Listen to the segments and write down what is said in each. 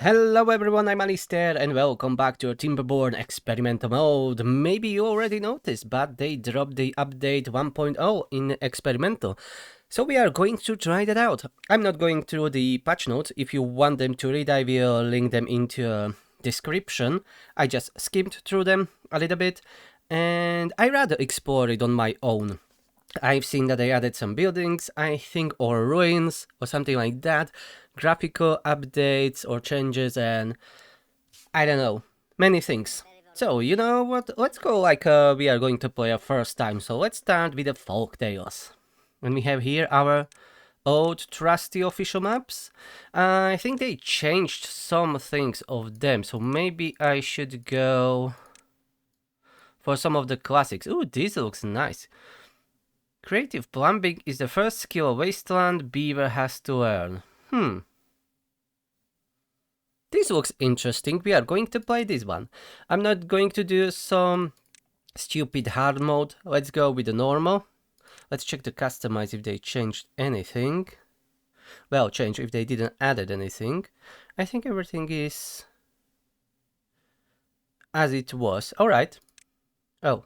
Hello everyone, I'm Alistair and welcome back to Timberborn experimental mode. Maybe you already noticed, but they dropped the update 1.0 in experimental. So we are going to try that out. I'm not going through the patch notes. If you want them to read, I will link them into a description. I just skimmed through them a little bit and I rather explore it on my own. I've seen that they added some buildings, I think, or ruins, or something like that, graphical updates or changes, and I don't know, many things. So, you know what, let's go like we are going to play a first time, so let's start with the folk tales. And we have here our old trusty official maps. I think they changed some things of them, so maybe I should go for some of the classics. Ooh, this looks nice. Creative plumbing is the first skill a wasteland beaver has to learn. This looks interesting. We are going to play this one. I'm not going to do some stupid hard mode. Let's go with the normal. Let's check the customize if they changed anything. Well, change if they didn't added anything. I think everything is as it was. Alright. Oh.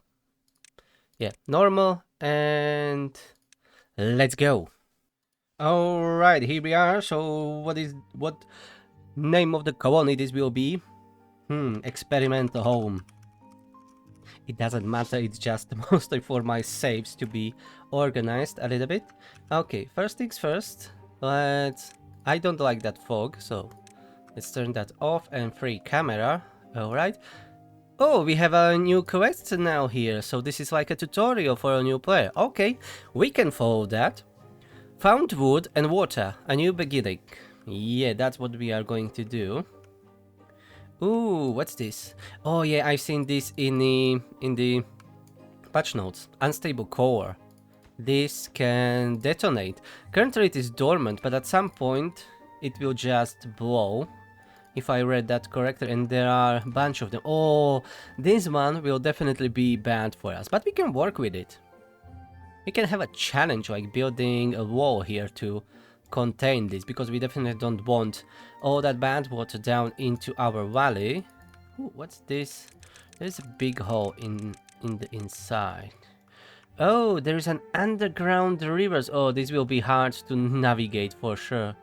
Yeah, normal and let's go. Alright, here we are. So what name of the colony this will be? Experimental home. It doesn't matter, it's just mostly for my saves to be organized a little bit. Okay, first things first. I don't like that fog, so let's turn that off and free camera. Alright. Oh, we have a new quest now here, so this is like a tutorial for a new player. Okay, we can follow that. Found wood and water, a new beginning. Yeah, that's what we are going to do. Ooh, what's this? Oh yeah, I've seen this in the patch notes. Unstable core. This can detonate. Currently it is dormant, but at some point it will just blow. If I read that correctly, and there are a bunch of them. Oh, this one will definitely be bad for us, but we can work with it. We can have a challenge like building a wall here to contain this, because we definitely don't want all that bad water down into our valley. Ooh, what's this? There's a big hole in the inside. Oh, there is an underground rivers. Oh, this will be hard to navigate for sure.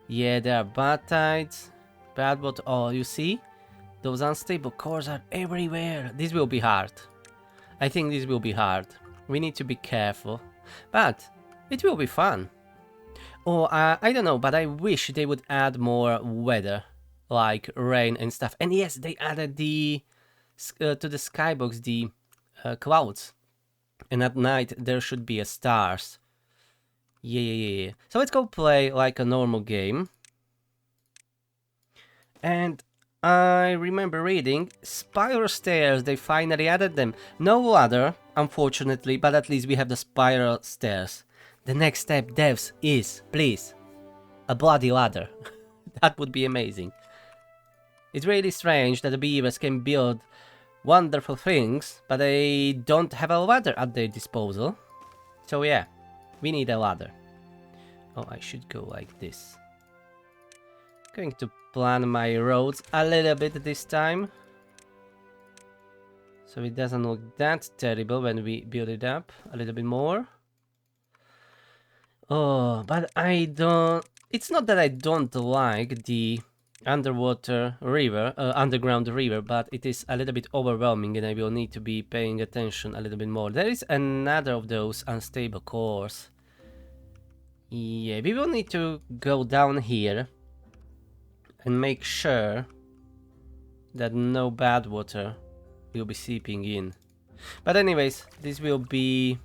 Yeah, there are bad tides, bad water. Oh, you see? Those unstable cores are everywhere. This will be hard. I think this will be hard. We need to be careful. But it will be fun. Oh, I don't know, but I wish they would add more weather. Like rain and stuff. And yes, they added the to the skybox the clouds. And at night there should be a stars. Yeah. So let's go play like a normal game. And I remember reading spiral stairs, they finally added them. No ladder, unfortunately, but at least we have the spiral stairs. The next step, devs, is, please, a bloody ladder. That would be amazing. It's really strange that the beavers can build wonderful things, but they don't have a ladder at their disposal. So yeah, we need a ladder. Oh, I should go like this. Going to plan my roads a little bit this time, so it doesn't look that terrible when we build it up a little bit more. Oh, but I don't... It's not that I don't like the underwater river, underground river, but it is a little bit overwhelming and I will need to be paying attention a little bit more. There is another of those unstable cores. Yeah, we will need to go down here and make sure that no bad water will be seeping in. But anyways, this will be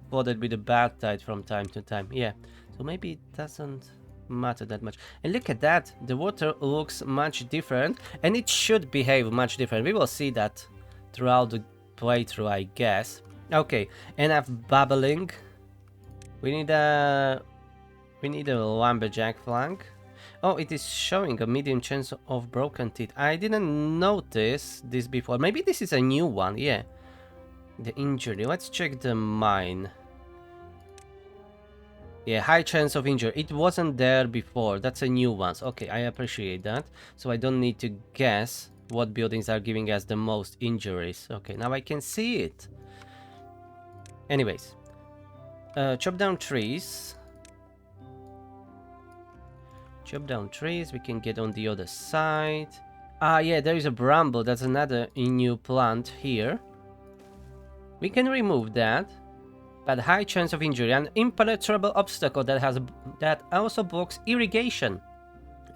flooded with a bad tide from time to time. Yeah, so maybe it doesn't matter that much. And look at that, the water looks much different and it should behave much different. We will see that throughout the playthrough, I guess. Okay, enough babbling. We need a lumberjack flank. Oh, it is showing a medium chance of broken teeth. I didn't notice this before. Maybe this is a new one, yeah. The injury. Let's check the mine. Yeah, high chance of injury. It wasn't there before. That's a new one. Okay, I appreciate that. So I don't need to guess what buildings are giving us the most injuries. Okay, now I can see it. Anyways, chop down trees. Chop down trees. We can get on the other side. Ah, yeah, there is a bramble. That's another new plant here. We can remove that. But high chance of injury, an impenetrable obstacle that also blocks irrigation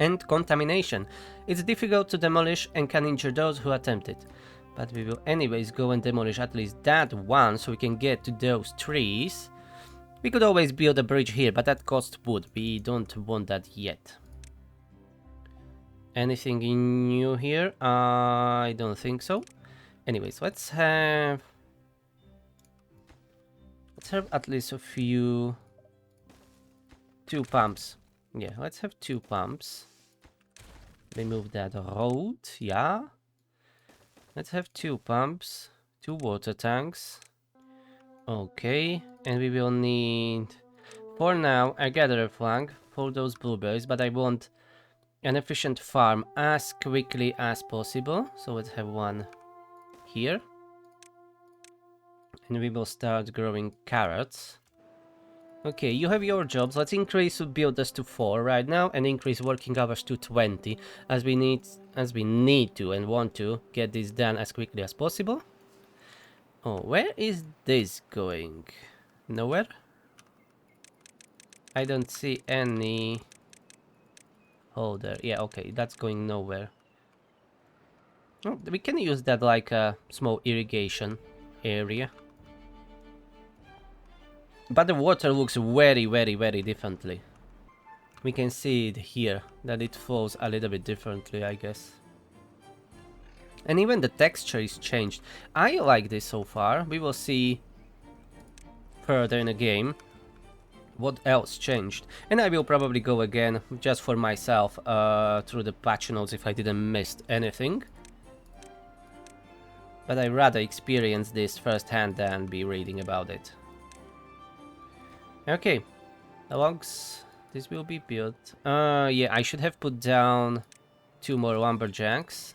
and contamination. It's difficult to demolish and can injure those who attempt it. But we will anyways go and demolish at least that one so we can get to those trees. We could always build a bridge here, but that costs wood. We don't want that yet. Anything new here? I don't think so. Anyways, let's have at least a few... 2 pumps. Yeah, let's have 2 pumps. Remove that road, yeah. Let's have 2 pumps, 2 water tanks. Okay, and we will need, for now, a gatherer flag for those blueberries, but I want an efficient farm as quickly as possible. So let's have one here. And we will start growing carrots. Okay, you have your jobs. Let's increase builders to 4 right now and increase working hours to 20 as we need to and want to get this done as quickly as possible. Oh, where is this going? Nowhere? I don't see any holder. Yeah, okay, that's going nowhere. Oh, we can use that like a small irrigation area. But the water looks very, very, very differently. We can see it here, that it flows a little bit differently, I guess. And even the texture is changed. I like this so far. We will see further in the game what else changed. And I will probably go again, just for myself, through the patch notes if I didn't miss anything. But I rather experience this firsthand than be reading about it. Okay, the logs, this will be built. Yeah, I should have put down 2 more lumberjacks.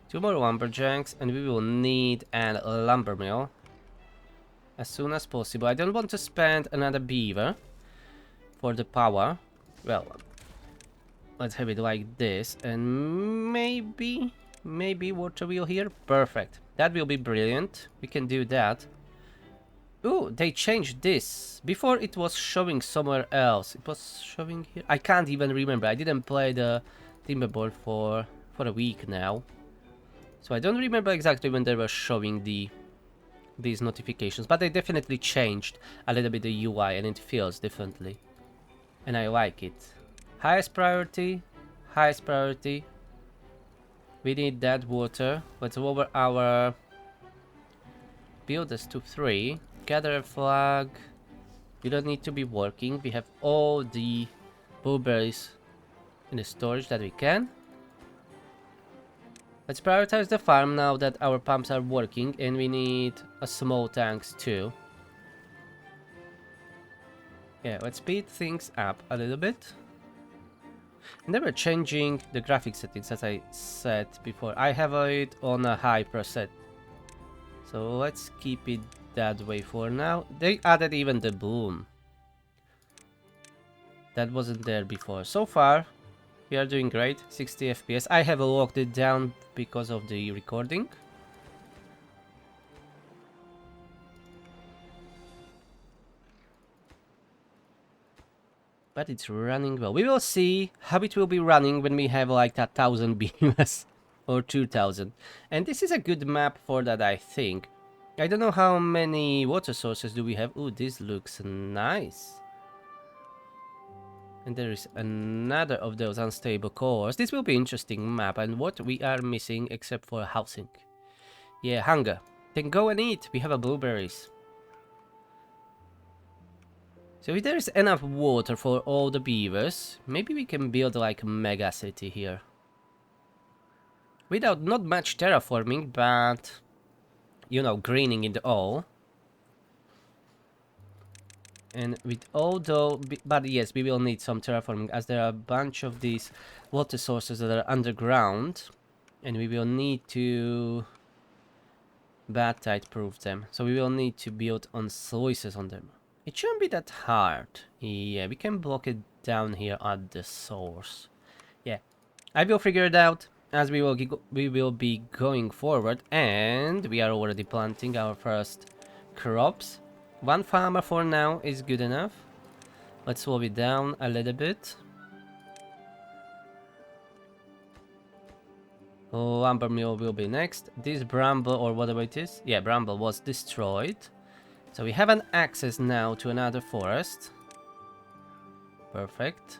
2 more lumberjacks, and we will need a lumber mill as soon as possible. I don't want to spend another beaver for the power. Well, let's have it like this, and maybe water wheel here. Perfect. That will be brilliant. We can do that. Ooh, they changed this. Before it was showing somewhere else. It was showing here. I can't even remember. I didn't play the Timberborn for a week now. So I don't remember exactly when they were showing these notifications. But they definitely changed a little bit the UI and it feels differently. And I like it. Highest priority. Highest priority. We need that water. Let's lower our builders to 3. Gather a flag. You don't need to be working. We have all the blueberries in the storage that we can. Let's prioritize the farm now that our pumps are working, and we need a small tanks too. Yeah, let's speed things up a little bit. And then we're changing the graphic settings as I said before. I have it on a high preset. So let's keep it that way for now. They added even the bloom. That wasn't there before. So far, we are doing great. 60 FPS. I have locked it down because of the recording. But it's running well. We will see how it will be running when we have like 1,000 beamers or 2,000. And this is a good map for that, I think. I don't know how many water sources do we have. Ooh, this looks nice. And there is another of those unstable cores. This will be an interesting map. And what we are missing except for housing. Yeah, hunger. Then go and eat. We have a blueberries. So if there is enough water for all the beavers, maybe we can build like a mega city here. Without not much terraforming, but, you know, greening it all. And with all though, but yes, we will need some terraforming as there are a bunch of these water sources that are underground, and we will need to bad tide proof them. So we will need to build on sluices on them. It shouldn't be that hard. Yeah, we can block it down here at the source. Yeah, I will figure it out as we will be going forward, and we are already planting our first crops. One farmer for now is good enough. Let's slow it down a little bit. Lumber mill will be next. This bramble or whatever it is, yeah, bramble was destroyed. So we have an access now to another forest. Perfect.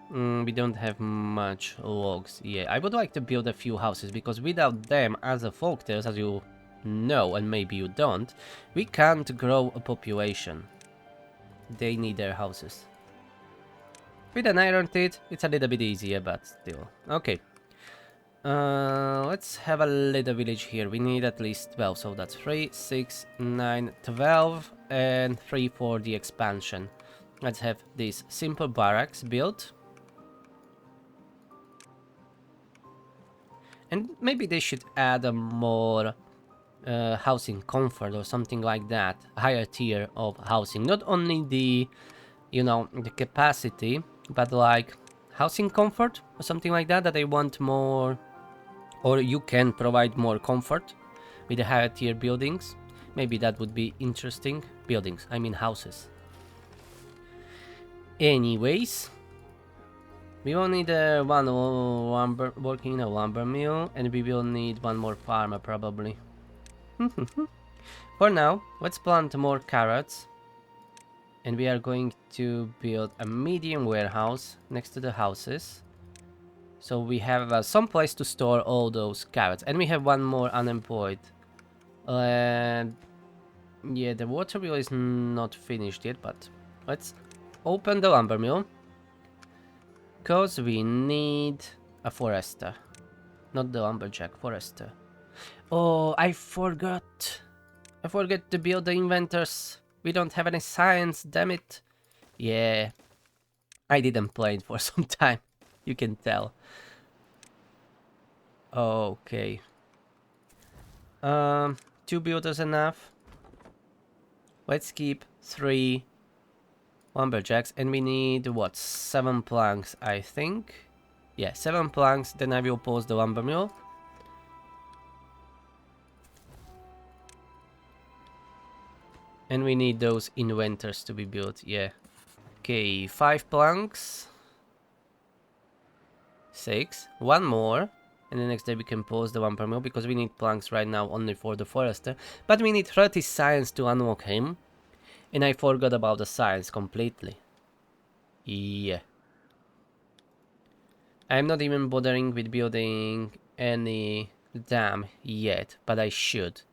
We don't have much logs. Yeah, I would like to build a few houses because without them as a folk tales, as you know, and maybe you don't, we can't grow a population. They need their houses. With an iron teeth, it's a little bit easier, but still. Okay. Let's have a little village here. We need at least 12, so that's 3, 6, 9, 12, and 3 for the expansion. Let's have these simple barracks built. And maybe they should add a more housing comfort or something like that. A higher tier of housing. Not only the, you know, the capacity, but like housing comfort or something like that. That they want more, or you can provide more comfort with the higher tier buildings. Maybe that would be interesting. Buildings, I mean houses. Anyways, we will need one lumber working in a lumber mill, and we will need one more farmer probably. For now, let's plant more carrots, and we are going to build a medium warehouse next to the houses. So we have some place to store all those carrots, and we have one more unemployed. And yeah, the water wheel is not finished yet, but let's open the lumber mill. Because we need a forester. Not the lumberjack, forester. Oh, I forgot. I forgot to build the inventors. We don't have any science, damn it. Yeah. I didn't play it for some time. You can tell. Okay. 2 builders enough. Let's keep 3 lumberjacks, and we need what, 7 planks, I think. Yeah, 7 planks. Then I will pause the lumber mill. And we need those inventors to be built. Yeah. Okay, 5 planks. 6. One more. And the next day we can pause the lumber mill because we need planks right now only for the forester. But we need 30 science to unlock him. And I forgot about the science completely. Yeah. I'm not even bothering with building any dam yet, but I should.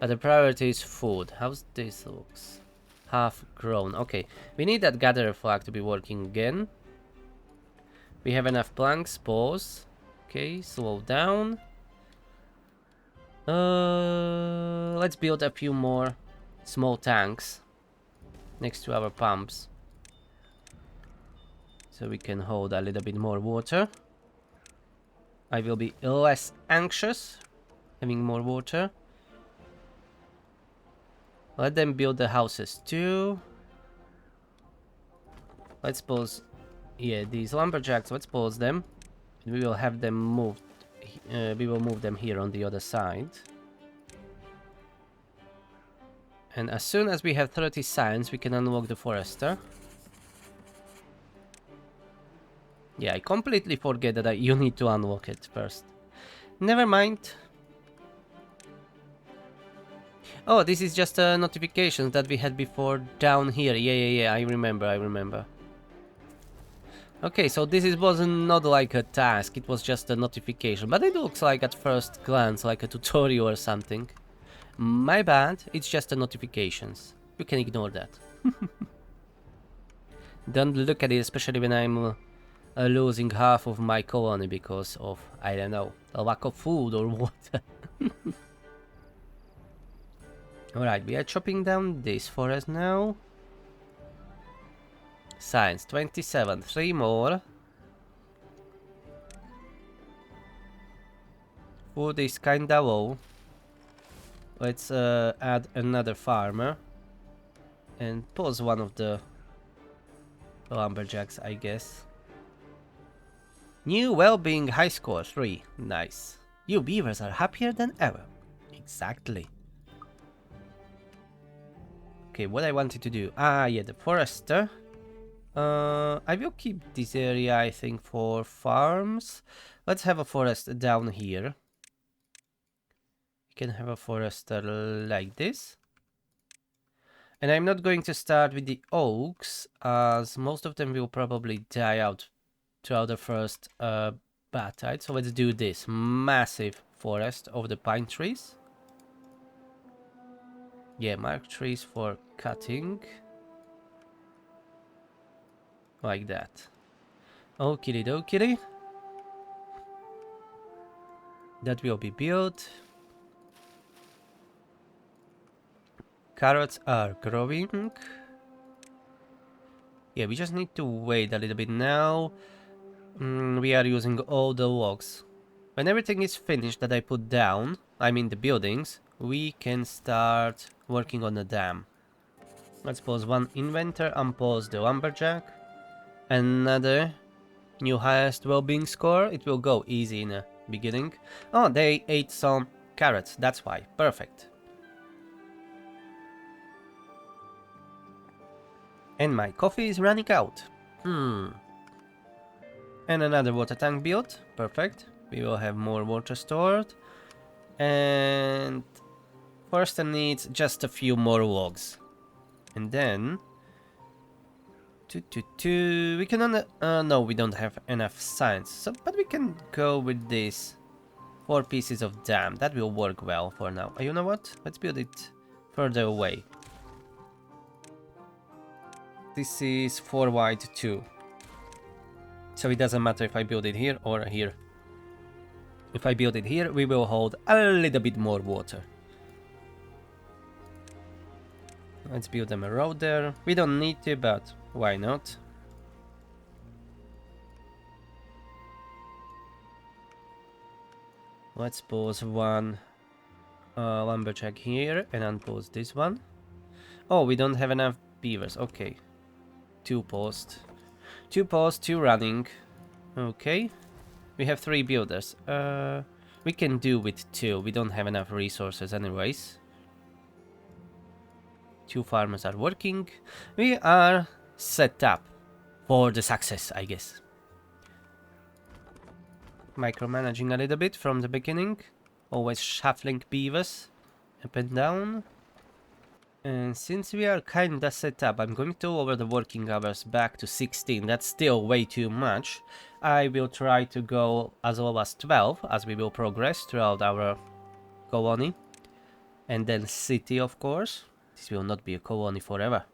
But the priority is food. How's this looks? Half grown. Okay, we need that gatherer flag to be working again. We have enough planks. Pause. Okay, slow down. Let's build a few more small tanks next to our pumps, so we can hold a little bit more water. I will be less anxious having more water. Let them build the houses too. Let's pause. Yeah, these lumberjacks, let's pause them. And we will have them moved. We will move them here on the other side. And as soon as we have 30 science, we can unlock the forester. Yeah, I completely forget that you need to unlock it first. Never mind. Oh, this is just a notification that we had before down here. Yeah, I remember. Okay, so this wasn't not like a task, it was just a notification. But it looks like at first glance like a tutorial or something. My bad, it's just the notifications. You can ignore that. Don't look at it, especially when I'm losing half of my colony because of, I don't know, a lack of food or what. Alright, we are chopping down this forest now. Science, 27, 3 more. Food is kinda low. Let's add another farmer. And pause one of the lumberjacks, I guess. New well-being high score, 3. Nice. You beavers are happier than ever. Exactly. Okay, what I wanted to do. Ah, yeah, the forester. I will keep this area, I think, for farms. Let's have a forest down here. We can have a forester like this. And I'm not going to start with the oaks, as most of them will probably die out throughout the first bad tide. So let's do this massive forest of the pine trees. Yeah, mark trees for cutting. Like that. Okie dokie. That will be built. Carrots are growing. Yeah, we just need to wait a little bit now. We are using all the logs. When everything is finished that I put down, I mean the buildings, we can start working on the dam. Let's pause one inventor, unpause the lumberjack. Another new highest well-being score. It will go easy in the beginning. Oh, they ate some carrots, that's why. Perfect. And my coffee is running out. And another water tank built. Perfect. We will have more water stored. And first I need just a few more logs. And then... We can... no, we don't have enough science. So, but we can go with this 4 pieces of dam. That will work well for now. You know what? Let's build it further away. This is 4 wide too. So it doesn't matter if I build it here or here. If I build it here, we will hold a little bit more water. Let's build them a road there. We don't need to, but why not? Let's pause one lumberjack here and unpause this one. Oh, we don't have enough beavers. Okay. 2 paused. 2 paused, 2 running. Okay. We have 3 builders. We can do with 2. We don't have enough resources anyways. 2 farmers are working. We are set up for the success, I guess. Micromanaging a little bit from the beginning. Always shuffling beavers up and down. And since we are kinda set up, I'm going to lower the working hours back to 16. That's still way too much. I will try to go as low as 12 as we will progress throughout our colony. And then city, of course. This will not be a colony forever.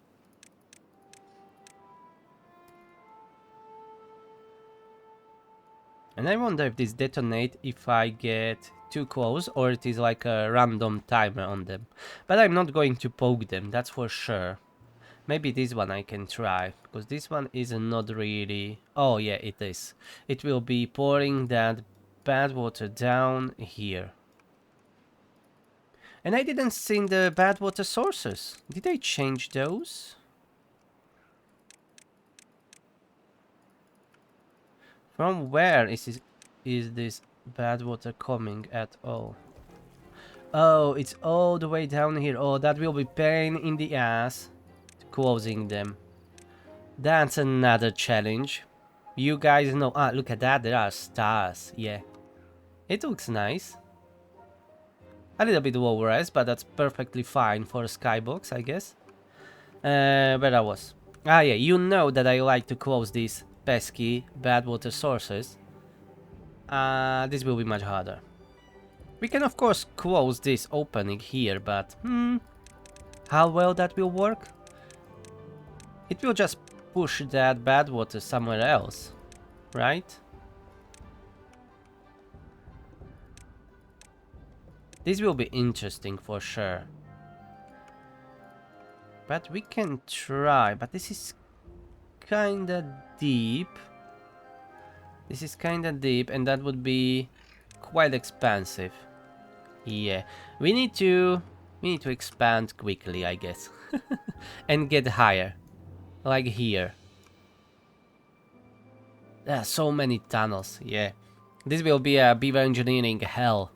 And I wonder if this detonate if I get too close or it is like a random timer on them. But I'm not going to poke them, that's for sure. Maybe this one I can try, because this one is not really... Oh yeah, it is. It will be pouring that bad water down here. And I didn't see the bad water sources. Did they change those? From where is this bad water coming at all? Oh, it's all the way down here. Oh, that will be pain in the ass. Closing them. That's another challenge. You guys know... Ah, look at that. There are stars. Yeah. It looks nice. A little bit low res, but that's perfectly fine for a skybox, I guess. Where I was. Ah, yeah. You know that I like to close these pesky bad water sources. This will be much harder. We can of course close this opening here, but how well that will work? It will just push that bad water somewhere else, right? This will be interesting for sure. But we can try. But this is kinda deep. This is kinda deep, and that would be quite expensive. Yeah, we need to expand quickly, I guess, and get higher, like here. There are so many tunnels. Yeah, this will be a beaver engineering hell.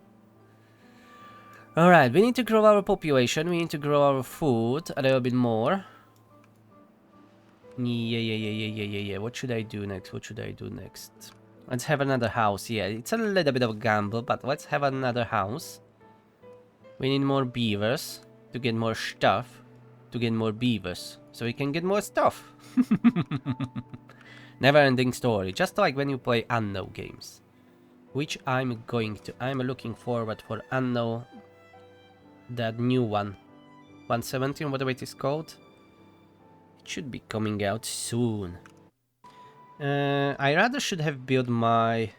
All right, we need to grow our population. We need to grow our food a little bit more. Yeah. What should I do next? What should I do next? Let's have another house. Yeah, it's a little bit of a gamble, but let's have another house. We need more beavers to get more stuff, to get more beavers, so we can get more stuff. Never-ending story, just like when you play Anno games, which I'm looking forward for Anno, that new one, 117, whatever it is called. It should be coming out soon. I rather should have built my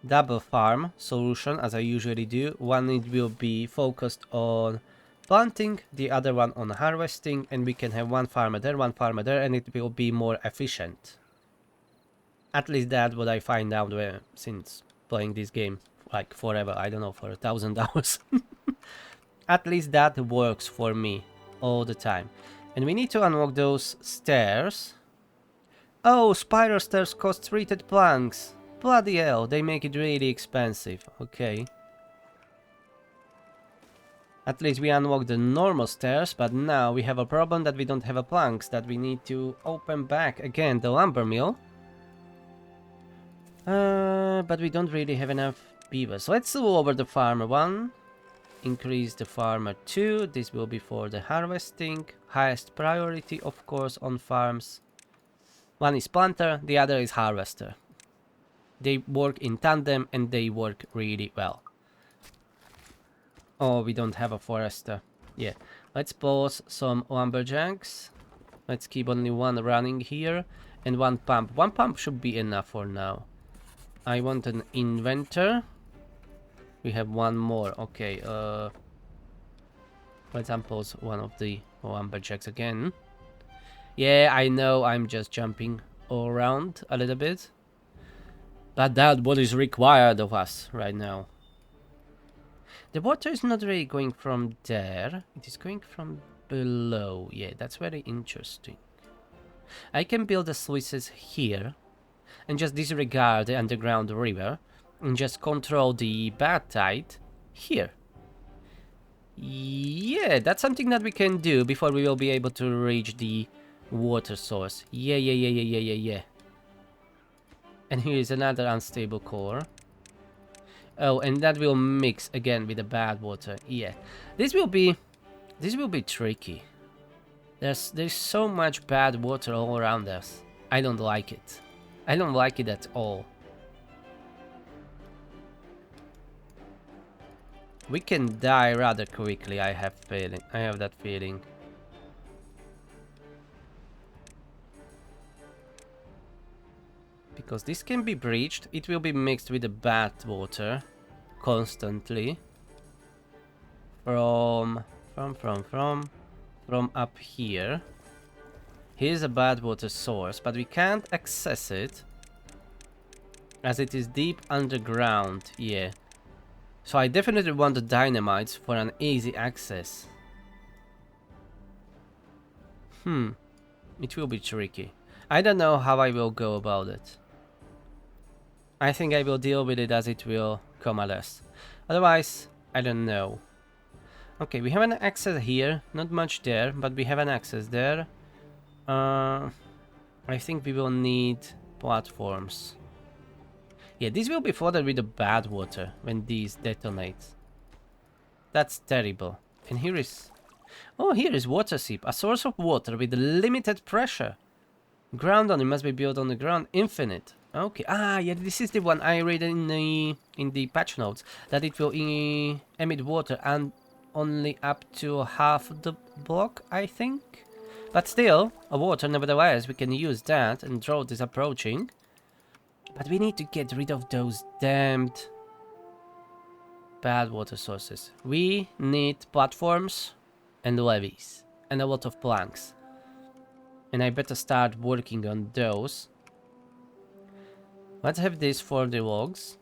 double farm solution as I usually do. One it will be focused on planting, the other one on harvesting, and we can have one farmer there, and it will be more efficient. At least that's what I find out since playing this game like forever, I don't know, for 1,000 hours. At least that works for me all the time. And we need to unlock those stairs. Oh, spiral stairs cost treated planks. Bloody hell, they make it really expensive. Okay. At least we unlocked the normal stairs, but now we have a problem that we don't have a planks, that we need to open back again the lumber mill. But we don't really have enough beavers. Let's lower the farmer 1. Increase the farmer 2. This will be for the harvesting. Highest priority, of course, on farms. One is planter, the other is harvester. They work in tandem and they work really well. Oh, we don't have a forester. Yeah, let's pause some lumberjacks. Let's keep only one running here and one pump. One pump should be enough for now. I want an inventor. We have one more. Okay, let's unpause one of the lumberjacks again. Yeah, I know I'm just jumping all around a little bit. But that's what is required of us right now. The water is not really going from there. It is going from below. Yeah, that's very interesting. I can build the sluices here and just disregard the underground river and just control the bad tide here. Yeah, that's something that we can do before we will be able to reach the water source. Yeah. And here is another unstable core. Oh, and that will mix again with the bad water. Yeah, this will be tricky. There's so much bad water all around us. I don't like it. I don't like it at all. We can die rather quickly. I have that feeling. Because this can be breached, it will be mixed with the bad water constantly from up here. Here's a bad water source, but we can't access it as it is deep underground. Yeah, so I definitely want the dynamites for an easy access. It will be tricky. I don't know how I will go about it. I think I will deal with it as it will come at us. Otherwise, I don't know. Okay, we have an access here. Not much there, but we have an access there. I think we will need platforms. Yeah, this will be flooded with the bad water when these detonate. That's terrible. And here is... Oh, here is water seep. A source of water with limited pressure. Ground on it must be built on the ground. Infinite. Okay. Ah, yeah, this is the one I read in the patch notes. That it will emit water and only up to half the block, I think. But still, a water nevertheless. We can use that and drought is approaching. But we need to get rid of those damned bad water sources. We need platforms and levees. and a lot of planks. And I better start working on those. Let's have this for the logs.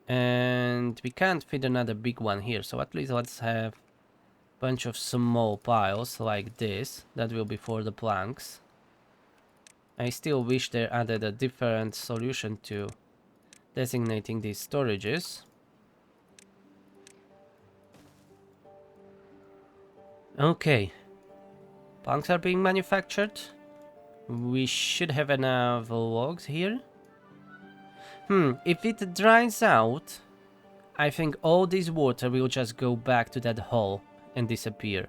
And we can't fit another big one here, so at least let's have a bunch of small piles like this. That will be for the planks. I still wish they added a different solution to designating these storages. Okay. Planks are being manufactured. We should have enough logs here. If it dries out, I think all this water will just go back to that hole and disappear.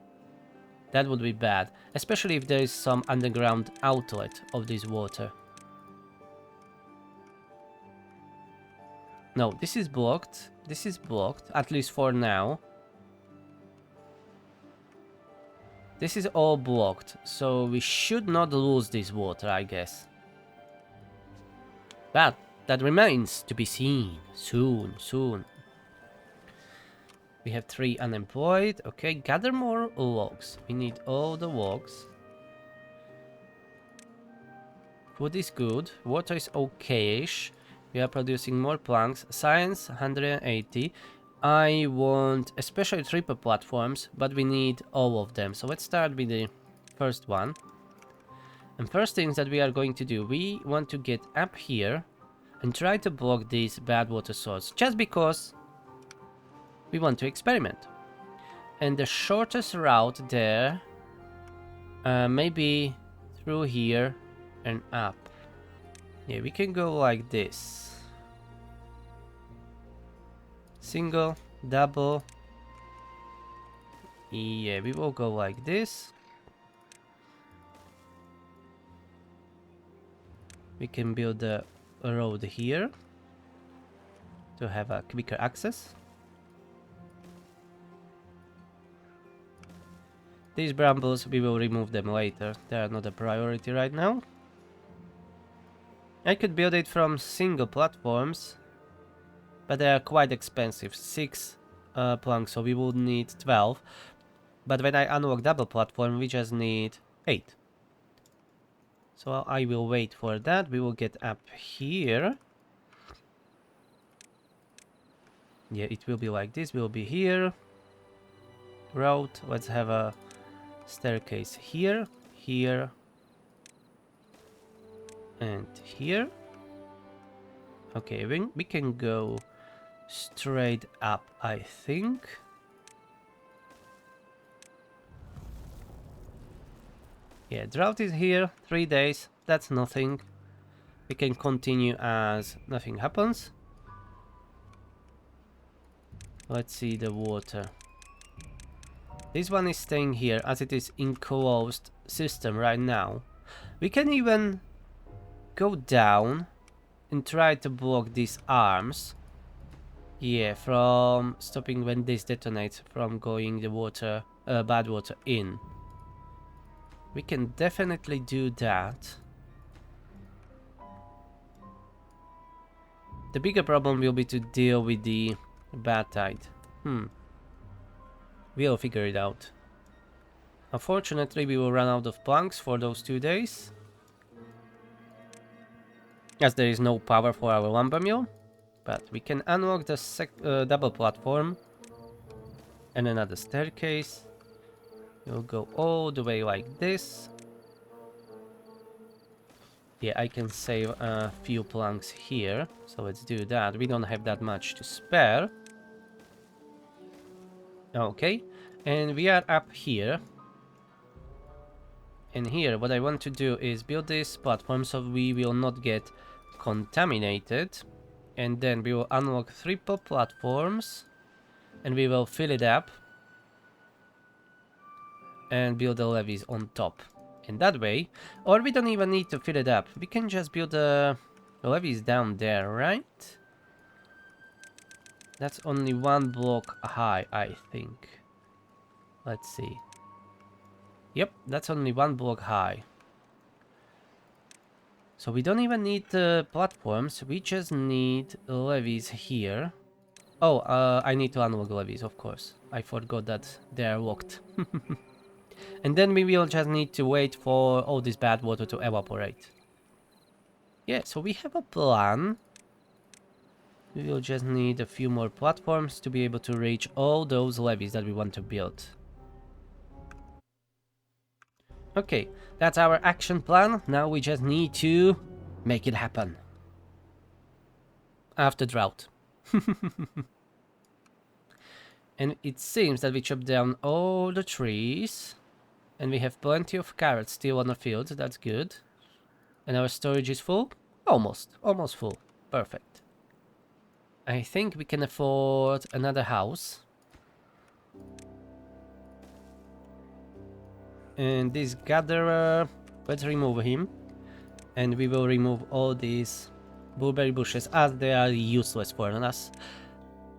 That would be bad, especially if there is some underground outlet of this water. No, this is blocked. This is blocked, at least for now. This is all blocked, so we should not lose this water, I guess. But that remains to be seen. Soon. We have 3 unemployed. Okay, gather more logs. We need all the logs. Food is good. Water is okay-ish. We are producing more planks. Science, 180. I want especially triple platforms, but we need all of them. So let's start with the first one. And first things that we are going to do, we want to get up here and try to block this bad water source, just because we want to experiment. And the shortest route there, maybe through here and up. Yeah, we can go like this. Single, double. Yeah, we will go like this. We can build a road here to have a quicker access. These brambles, we will remove them later. They are not a priority right now. I could build it from single platforms, but they are quite expensive. 6 planks, so we would need 12. But when I unlock double platform, we just need 8. So I will wait for that. We will get up here. Yeah, it will be like this. We'll be here. Road. Let's have a staircase here, here, and here. Okay, we can go straight up, I think. Yeah, drought is here, 3 days, that's nothing. We can continue as nothing happens. Let's see the water. This one is staying here as it is enclosed system right now. We can even go down and try to block these arms. Yeah, from stopping when this detonates from going the water, bad water in. We can definitely do that. The bigger problem will be to deal with the bad tide. We'll figure it out. Unfortunately, we will run out of planks for those 2 days, as there is no power for our lumber mill. But we can unlock the double platform and another staircase. We'll go all the way like this. Yeah, I can save a few planks here, so let's do that. We don't have that much to spare. Okay, and we are up here. And here, what I want to do is build this platform so we will not get contaminated. And then we will unlock triple platforms. And we will fill it up. And build the levees on top. And that way, or we don't even need to fill it up. We can just build the levees down there, right? That's only 1 block high, I think. Let's see. Yep, that's only 1 block high. So we don't even need platforms, we just need levees here. Oh, I need to unlock levies, of course. I forgot that they are locked. And then we will just need to wait for all this bad water to evaporate. Yeah, so we have a plan. We will just need a few more platforms to be able to reach all those levees that we want to build. Okay, that's our action plan. Now we just need to make it happen. After drought. And it seems that we chopped down all the trees. And we have plenty of carrots still on the field. That's good. And our storage is full? Almost full. Perfect. I think we can afford another house. And this gatherer, let's remove him. And we will remove all these blueberry bushes as they are useless for us.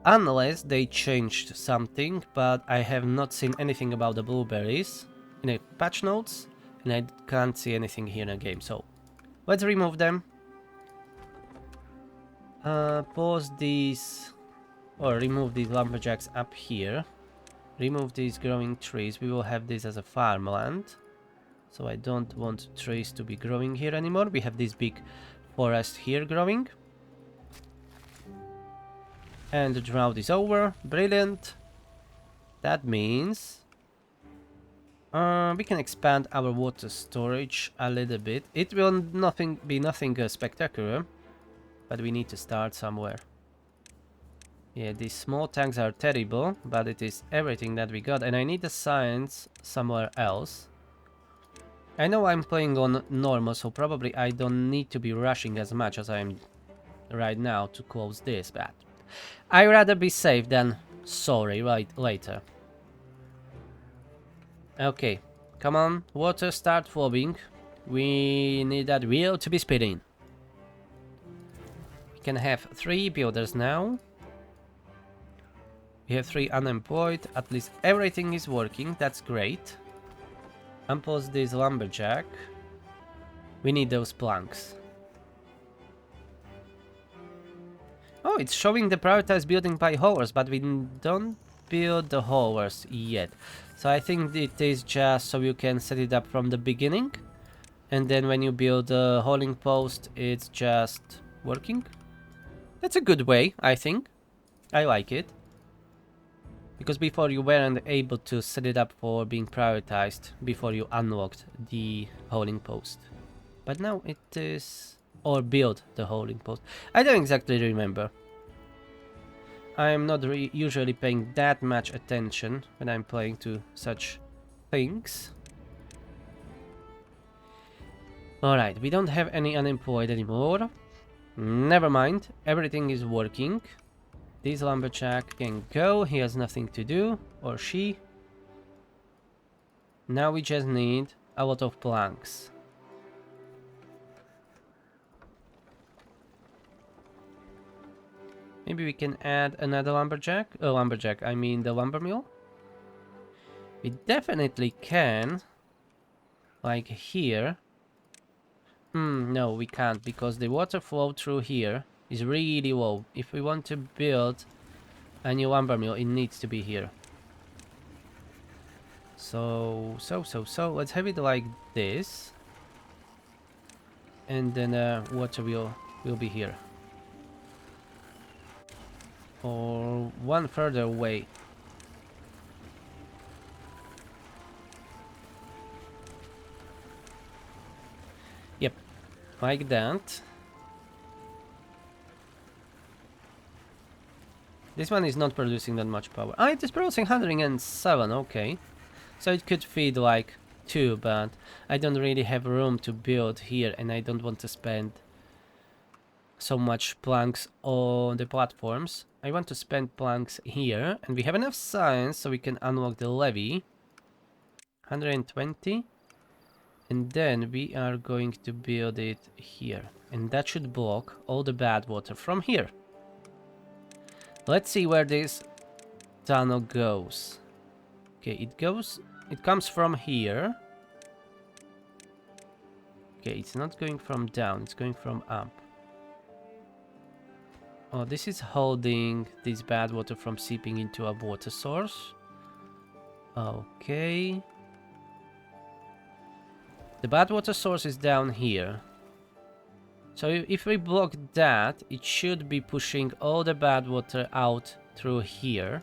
Unless they changed something, but I have not seen anything about the blueberries in the patch notes. And I can't see anything here in the game, so let's remove them. Pause these, or remove these lumberjacks up here. Remove these growing trees. We will have this as a farmland. So I don't want trees to be growing here anymore. We have this big forest here growing. And the drought is over. Brilliant. That means we can expand our water storage a little bit. It will be nothing spectacular, but we need to start somewhere. Yeah, these small tanks are terrible, but it is everything that we got, and I need the science somewhere else. I know I'm playing on normal, so probably I don't need to be rushing as much as I am right now to close this, but I'd rather be safe than sorry later. Okay, come on, water start flowing. We need that wheel to be spinning. We can have 3 builders now. We have 3 unemployed, at least everything is working, that's great. Unpause this lumberjack. We need those planks. Oh, it's showing the prioritized building by haulers, but we don't build the haulers yet. So I think it is just so you can set it up from the beginning. And then when you build a hauling post, it's just working. That's a good way, I think. I like it. Because before you weren't able to set it up for being prioritized before you unlocked the hauling post. But now it is... or build the hauling post. I don't exactly remember. I am not usually paying that much attention when I'm playing to such things. Alright, we don't have any unemployed anymore. Never mind, everything is working. This lumberjack can go, he has nothing to do, or she. Now we just need a lot of planks. Maybe we can add another lumberjack. Oh, lumberjack, I mean the lumber mill. We definitely can. Like here. No, we can't, because the water flow through here is really low. If we want to build a new lumber mill, it needs to be here. So, let's have it like this. And then water will be here. Or one further away. Yep, like that. This one is not producing that much power. Ah, it is producing 107, okay. So it could feed like 2, but I don't really have room to build here, and I don't want to spend so much planks on the platforms. I want to spend planks here, and we have enough science so we can unlock the levee. 120. And then we are going to build it here. And that should block all the bad water from here. Let's see where this tunnel goes. Okay, it comes from here. Okay, it's not going from down, it's going from up. Oh, this is holding this bad water from seeping into a water source. Okay. The bad water source is down here. So if we block that, it should be pushing all the bad water out through here,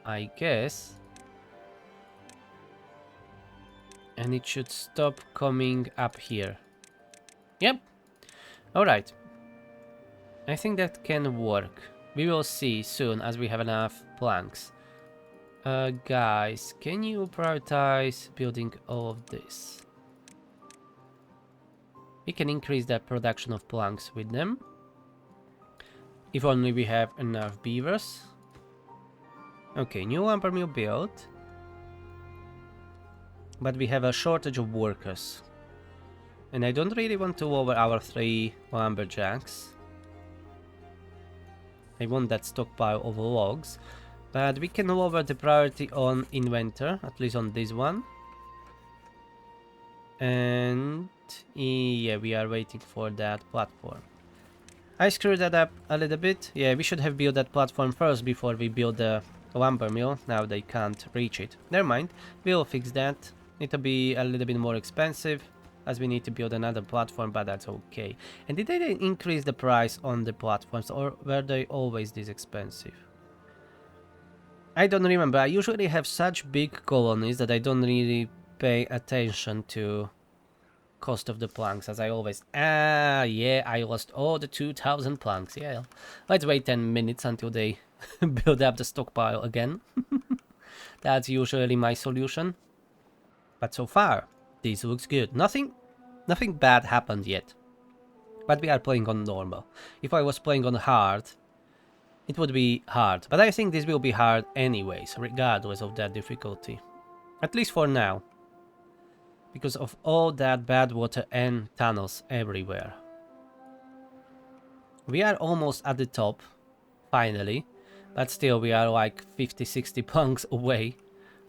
I guess. And it should stop coming up here. Yep. Alright. I think that can work. We will see soon as we have enough planks. Guys, can you prioritize building all of this? We can increase the production of planks with them. If only we have enough beavers. Okay, new lumber mill built. But we have a shortage of workers. And I don't really want to lower our 3 lumberjacks. I want that stockpile of logs. But we can lower the priority on inventor, at least on this one. And yeah, we are waiting for that platform. I screwed that up a little bit. Yeah, we should have built that platform first before we build the lumber mill. Now they can't reach it. Never mind, we'll fix that. It'll be a little bit more expensive as we need to build another platform, but that's okay. And did they increase the price on the platforms, or were they always this expensive? I don't remember. I usually have such big colonies that I don't really pay attention to cost of the planks, as I always... yeah, I lost all the 2,000 planks. Yeah, let's wait 10 minutes until they build up the stockpile again. That's usually my solution. But so far, this looks good. Nothing bad happened yet. But we are playing on normal. If I was playing on hard, it would be hard. But I think this will be hard anyways, regardless of that difficulty. At least for now. Because of all that bad water and tunnels everywhere. We are almost at the top, finally. But still, we are like 50-60 planks away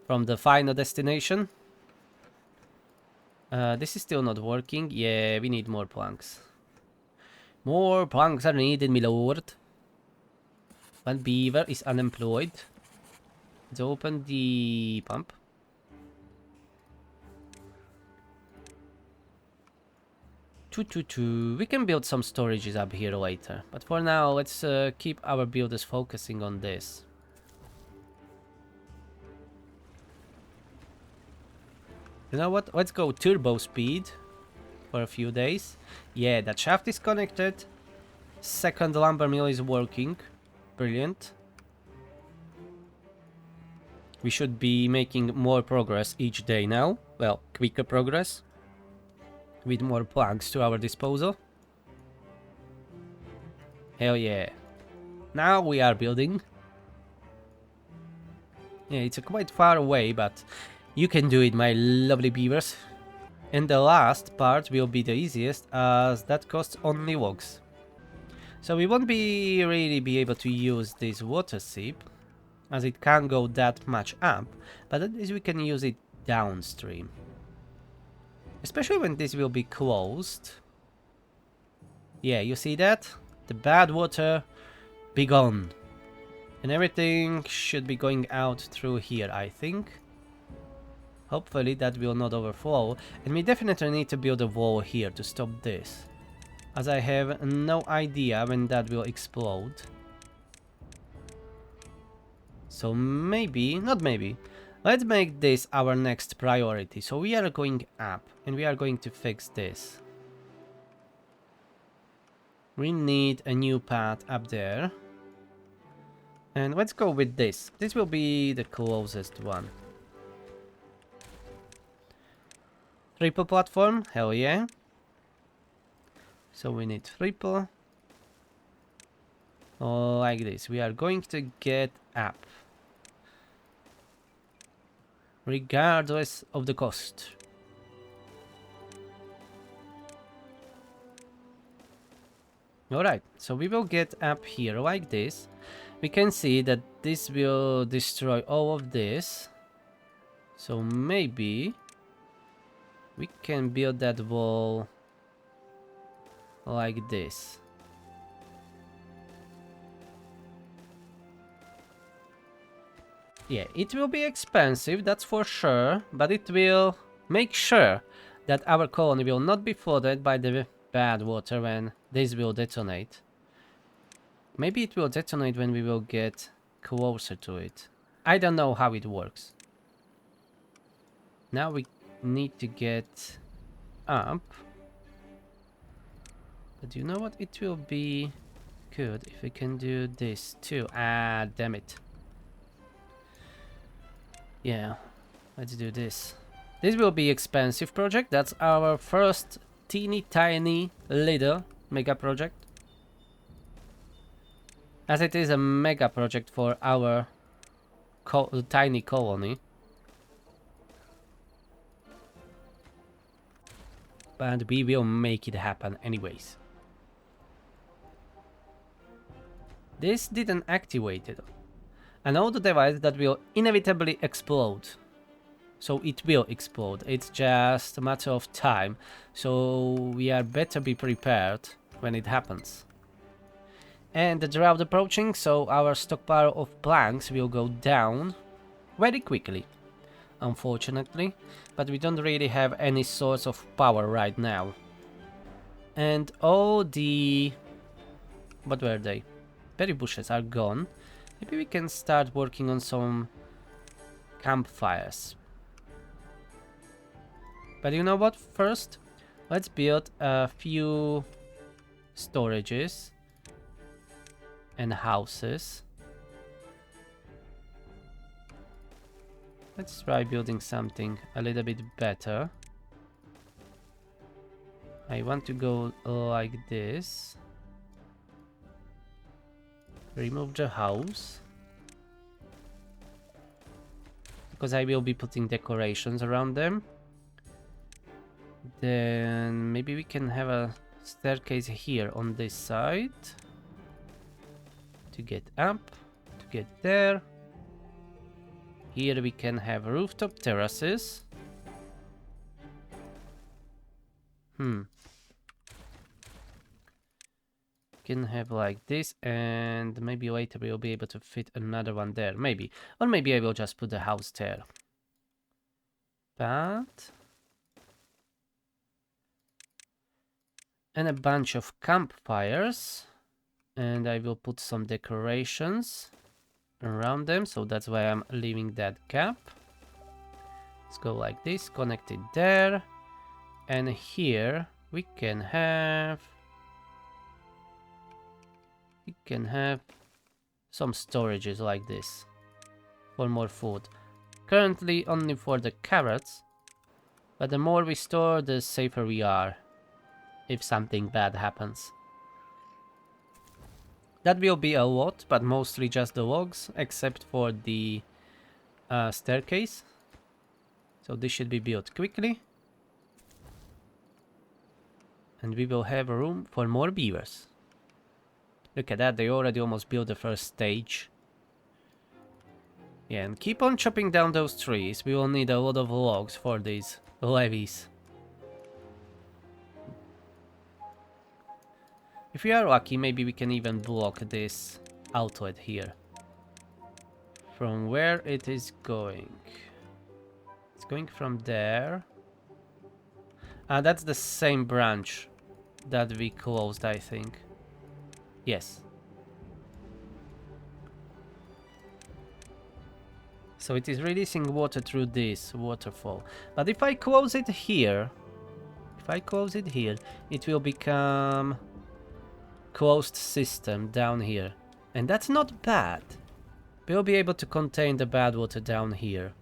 from the final destination. This is still not working. Yeah, we need more planks. More planks are needed, my lord. One beaver is unemployed. Let's open the pump. We can build some storages up here later. But for now, let's keep our builders focusing on this. You know what? Let's go turbo speed for a few days. Yeah, that shaft is connected. Second lumber mill is working. Brilliant. We should be making more progress each day now. Well, quicker progress. With more planks to our disposal. Hell yeah. Now we are building. Yeah, it's quite far away, but you can do it, my lovely beavers. And the last part will be the easiest, as that costs only logs. So we won't really be able to use this water seep, as it can't go that much up, but at least we can use it downstream. Especially when this will be closed. Yeah, you see that? The bad water be gone. And everything should be going out through here, I think. Hopefully that will not overflow. And we definitely need to build a wall here to stop this, as I have no idea when that will explode. So maybe, not maybe, let's make this our next priority. So we are going up and we are going to fix this. We need a new path up there. And let's go with this. This will be the closest one. Triple platform, hell yeah. So we need triple. Like this. We are going to get up. Regardless of the cost. Alright, so we will get up here like this. We can see that this will destroy all of this. So maybe we can build that wall like this. Yeah, it will be expensive, that's for sure, but it will make sure that our colony will not be flooded by the bad water when this will detonate. Maybe it will detonate when we will get closer to it. I don't know how it works. Now we need to get up. But you know what? It will be good if we can do this too. Ah, damn it. Yeah, let's do this. This will be expensive project. That's our first teeny tiny little mega project. As it is a mega project for our tiny colony. But we will make it happen anyways. This didn't activate it. An old device that will inevitably explode. So it will explode. It's just a matter of time. So we are better be prepared when it happens. And the drought approaching, so our stockpile of planks will go down very quickly, unfortunately. But we don't really have any source of power right now. And all the... what were they? Berry bushes are gone. Maybe we can start working on some campfires. But you know what? First, let's build a few storages and houses. Let's try building something a little bit better. I want to go like this. Remove the house. Because I will be putting decorations around them. Then maybe we can have a staircase here on this side. To get up, to get there. Here we can have rooftop terraces. Can have like this, and maybe later we'll be able to fit another one there, maybe. Or maybe I will just put the house there. But... and a bunch of campfires. And I will put some decorations around them, so that's why I'm leaving that gap. Let's go like this, connect it there. And here we can have some storages like this for more food. Currently only for the carrots, but the more we store, the safer we are if something bad happens. That will be a lot, but mostly just the logs, except for the staircase. So this should be built quickly. And we will have room for more beavers. Look at that, they already almost built the first stage. Yeah, and keep on chopping down those trees. We will need a lot of logs for these levees. If we are lucky, maybe we can even block this outlet here. From where it is going. It's going from there. That's the same branch that we closed, I think. Yes. So it is releasing water through this waterfall. But if I close it here, it will become closed system down here. And that's not bad. We'll be able to contain the bad water down here.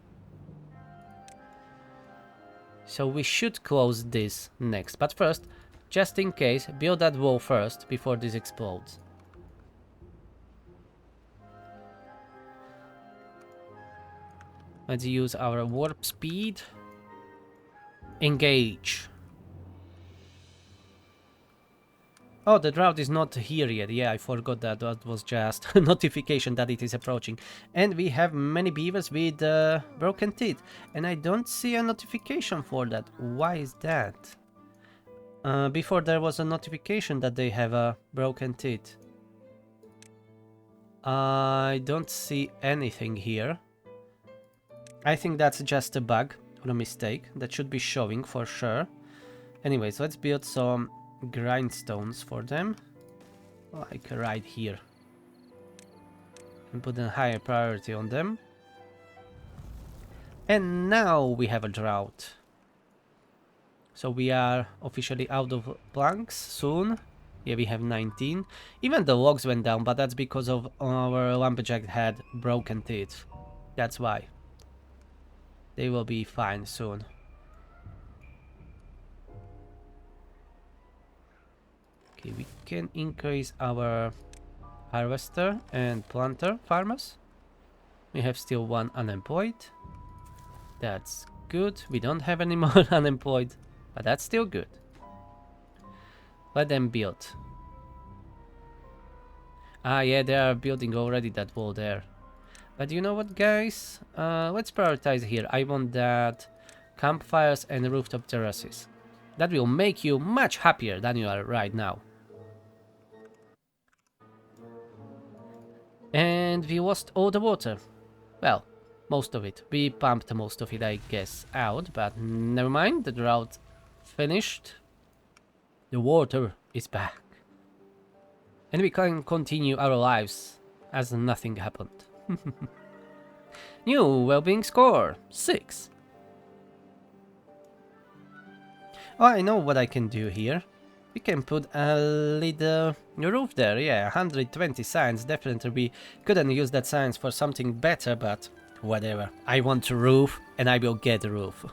So we should close this next. But first, just in case, build that wall first before this explodes. Let's use our warp speed. Engage. Oh, the drought is not here yet. Yeah, I forgot that. That was just a notification that it is approaching. And we have many beavers with broken teeth. And I don't see a notification for that. Why is that? Before there was a notification that they have broken teeth. I don't see anything here. I think that's just a bug or a mistake. That should be showing for sure. Anyways, let's build some grindstones for them. Like right here. And put a higher priority on them. And now we have a drought. So we are officially out of planks soon. Yeah, we have 19. Even the logs went down, but that's because of our lumberjack had broken teeth. That's why. They will be fine soon. Okay, we can increase our harvester and planter farmers. We have still one unemployed. That's good. We don't have any more unemployed, but that's still good. Let them build. Ah, yeah, they are building already that wall there. But you know what, guys? Let's prioritize here. I want that campfires and rooftop terraces. That will make you much happier than you are right now. And we lost all the water. Well, most of it. We pumped most of it, I guess, out, but never mind. The drought finished. The water is back. And we can continue our lives as nothing happened. New well-being score, 6. Oh, I know what I can do here. We can put a little roof there, yeah, 120 science. Definitely we couldn't use that science for something better, but whatever. I want a roof, and I will get a roof.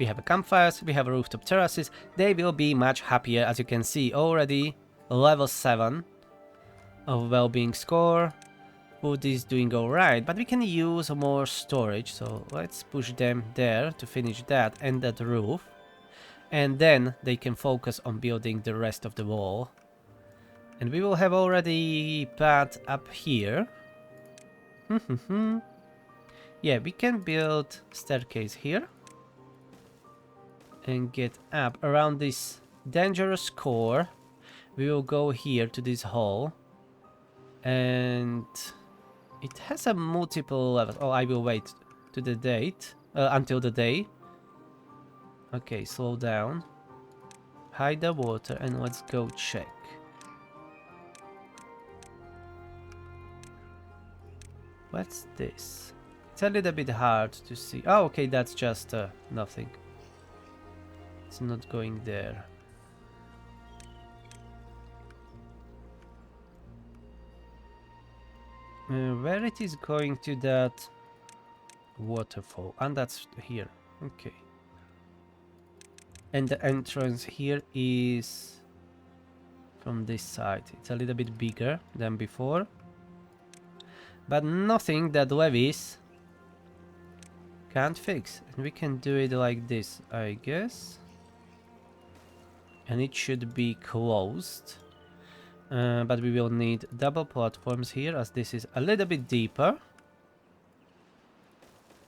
We have a campfires, we have a rooftop terraces. They will be much happier, as you can see already. Level 7 of well-being score. Food is doing alright, but we can use more storage, so let's push them there to finish that and that roof. And then they can focus on building the rest of the wall. And we will have already path up here. Yeah, we can build staircase here. And get up around this dangerous core. We will go here to this hole. And it has a multiple levels. Oh, I will wait to the date until the day. Okay, slow down. Hide the water and let's go check. What's this? It's a little bit hard to see. Oh, okay, that's just nothing. It's not going there. Where it is going to that waterfall? And that's here. Okay. And the entrance here is from this side. It's a little bit bigger than before. But nothing that levies can't fix. And we can do it like this, I guess. And it should be closed. But we will need double platforms here, as this is a little bit deeper.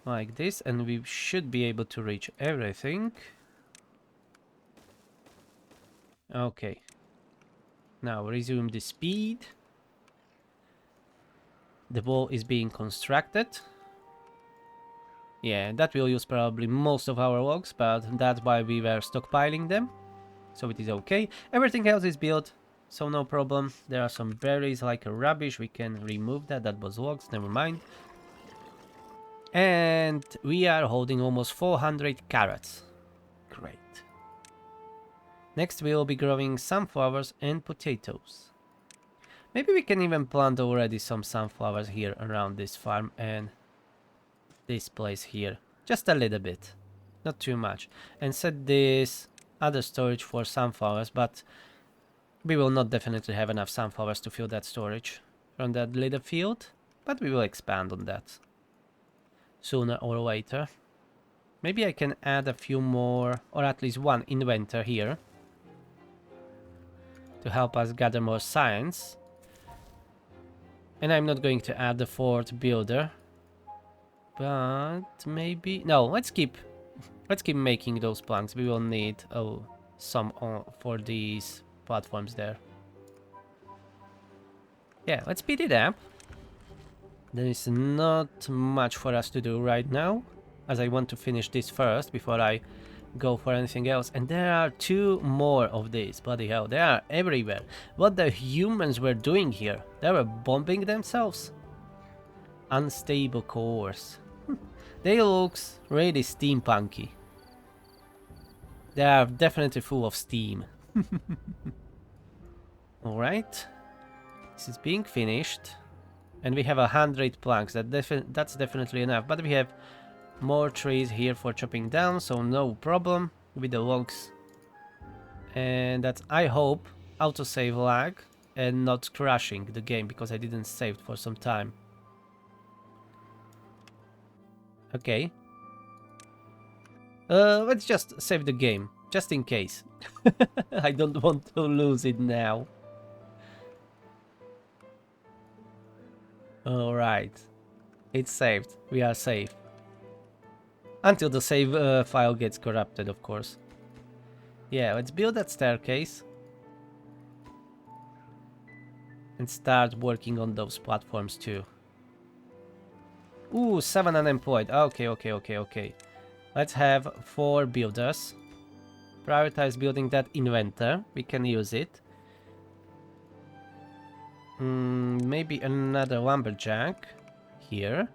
Like this, and we should be able to reach everything. Okay. Now resume the speed. The wall is being constructed. Yeah, that will use probably most of our logs, but that's why we were stockpiling them. So it is okay. Everything else is built. So no problem. There are some berries like a rubbish. We can remove that. That was logs. Never mind. And we are holding almost 400 carrots. Great. Next we will be growing sunflowers and potatoes. Maybe we can even plant already some sunflowers here around this farm and this place here. Just a little bit. Not too much. And set this other storage for sunflowers, but we will not definitely have enough sunflowers to fill that storage from that little field, but we will expand on that sooner or later. Maybe I can add a few more, or at least one inventor here to help us gather more science. And I'm not going to add the fourth builder, but maybe no. Let's keep making those planks. We will need some for these platforms there. Yeah, let's speed it up. There is not much for us to do right now, as I want to finish this first before I go for anything else. And there are 2 more of these. Bloody hell, they are everywhere. What the humans were doing here? They were bombing themselves. Unstable cores. They looks really steampunky. They are definitely full of steam. Alright. This is being finished. And we have 100 planks. That's definitely enough. But we have more trees here for chopping down, so no problem with the logs. And that's, I hope, autosave lag and not crashing the game, because I didn't save it for some time. Okay. Let's just save the game, just in case. I don't want to lose it now. Alright. It's saved. We are safe. Until the save file gets corrupted, of course. Yeah, let's build that staircase. And start working on those platforms too. Ooh, 7 unemployed. Okay. Let's have 4 builders. Prioritize building that inventor. We can use it. Maybe another lumberjack here.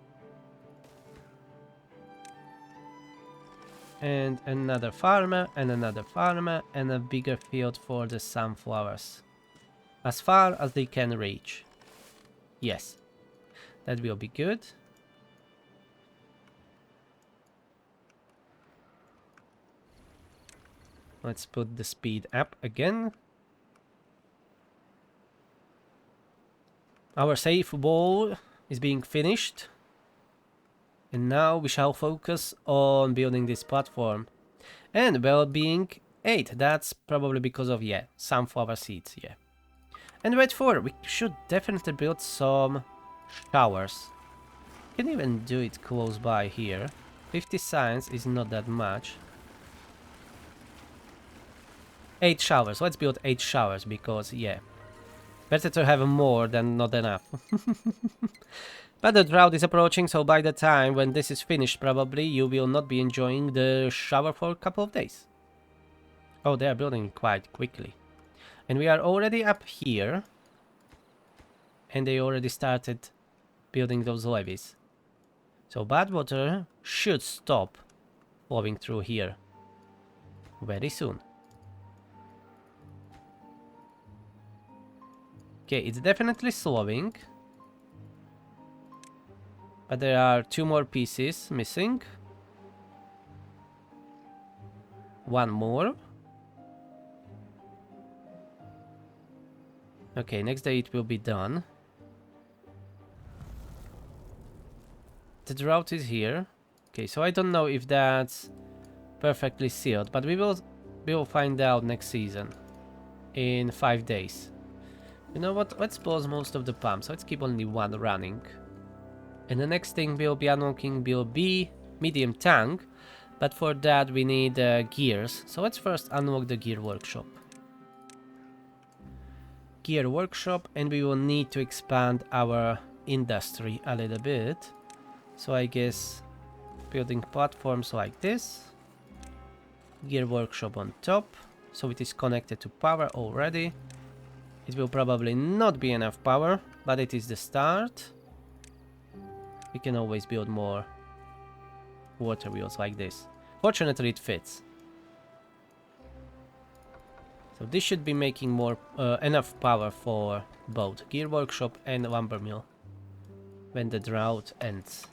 And another farmer, and a bigger field for the sunflowers. As far as they can reach. Yes. That will be good. Let's put the speed up again. Our safe wall is being finished. And now we shall focus on building this platform. And well-being 8. That's probably because of, yeah, sunflower seeds, yeah. And wait for, we should definitely build some showers. Can even do it close by here. 50 science is not that much. 8 showers. Let's build 8 showers because, yeah. Better to have more than not enough. But the drought is approaching, so by the time when this is finished, probably you will not be enjoying the shower for a couple of days. Oh, they are building quite quickly. And we are already up here. And they already started building those levees. So bad water should stop flowing through here very soon. Okay, it's definitely slowing. But there are 2 more pieces missing. 1 more. Okay, next day it will be done. The drought is here. Okay, so I don't know if that's perfectly sealed, but we will find out next season. In 5 days. You know what? Let's pause most of the pumps. Let's keep only 1 running. And the next thing we'll be unlocking will be medium tank. But for that we need gears. So let's first unlock the gear workshop. Gear workshop, and we will need to expand our industry a little bit. So I guess building platforms like this. Gear workshop on top. So it is connected to power already. It will probably not be enough power, but it is the start. We can always build more water wheels like this. Fortunately, it fits. So this should be making more enough power for both gear workshop and lumber mill when the drought ends.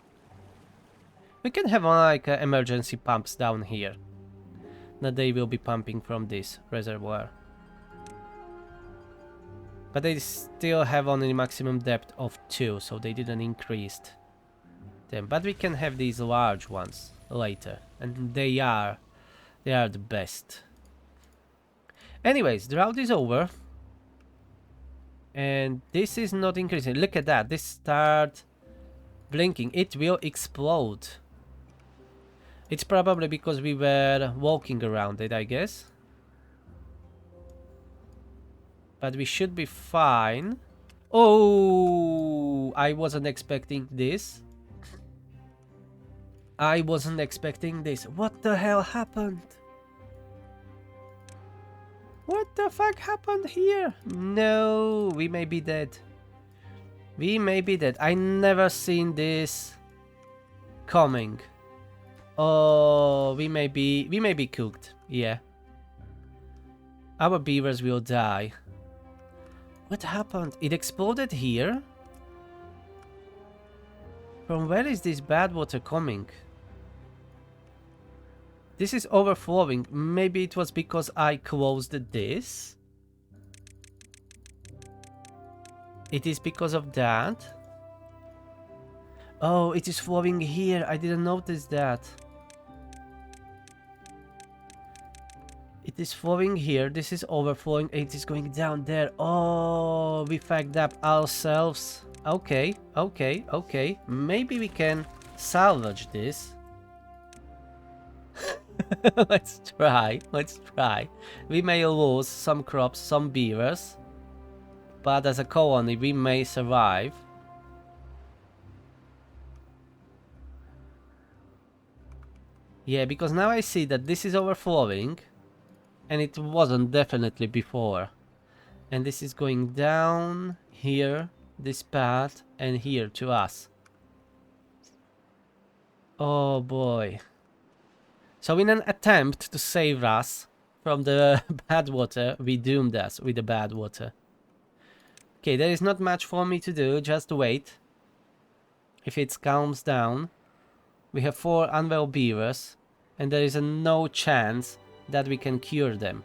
We can have like emergency pumps down here. That they will be pumping from this reservoir. But they still have only maximum depth of 2, so they didn't increase them. But we can have these large ones later, and they are the best. Anyways, drought is over. And this is not increasing. Look at that. This start blinking. It will explode. It's probably because we were walking around it, I guess. But we should be fine. Oh, Oh, I wasn't expecting this. I wasn't expecting this. What the hell happened? What the fuck happened here? No, we may be dead. We may be dead. I never seen this coming. Oh, we may be cooked. Yeah. Our beavers will die. What happened? It exploded here? From where is this bad water coming? This is overflowing. Maybe it was because I closed this? It is because of that? Oh, it is flowing here. I didn't notice that. It is flowing here. This is overflowing. It is going down there. Oh, we fucked up ourselves. Okay, okay, okay. Maybe we can salvage this. Let's try. Let's try. We may lose some crops, some beavers. But as a colony, we may survive. Yeah, because now I see that this is overflowing. And it wasn't definitely before. And this is going down here, this path, and here to us. Oh boy. So in an attempt to save us from the bad water, we doomed us with the bad water. Okay, there is not much for me to do, just wait. If it calms down. We have 4 unwell beavers, and there is no chance that we can cure them.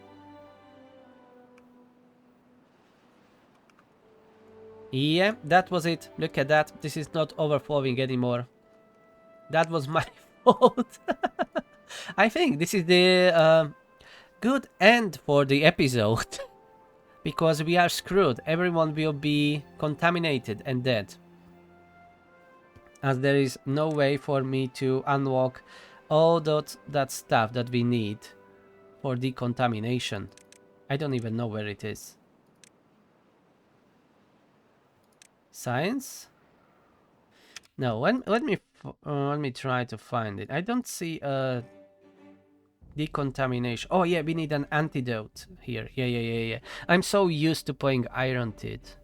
Yeah, that was it. Look at that. This is not overflowing anymore. That was my fault. I think this is the good end for the episode. Because we are screwed. Everyone will be contaminated and dead. As there is no way for me to unlock all that stuff that we need for decontamination. I don't even know where it is. Science? No, let me try to find it. I don't see a decontamination. Oh yeah, we need an antidote here. Yeah. I'm so used to playing Iron Teeth.